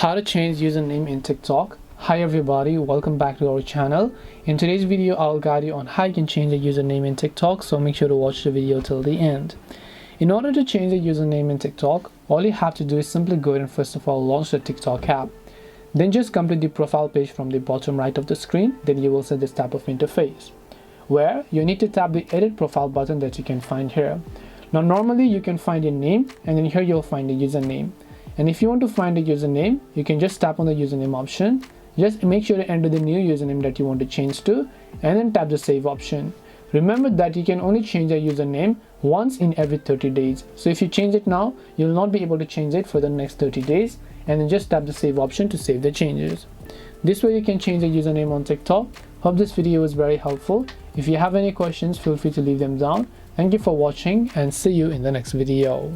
How to change username in TikTok. Hi everybody, welcome back to our channel. In today's video I'll guide you on how you can change the username in TikTok, so make sure to watch the video till the end. In order to change the username in TikTok, all you have to do is simply go ahead and first of all launch the TikTok app. Then just complete the profile page from the bottom right of the screen. Then you will see this type of interface where you need to tap the edit profile button that you can find here. Now normally you can find your name, and then here you'll find the username. And if you want to find a username, you can just tap on the username option. Just make sure to enter the new username that you want to change to, and then tap the save option. Remember that you can only change a username once in every 30 days. So if you change it now, you'll not be able to change it for the next 30 days, and then just tap the save option to save the changes. This way you can change the username on TikTok. Hope this video was very helpful. If you have any questions, feel free to leave them down. Thank you for watching and see you in the next video.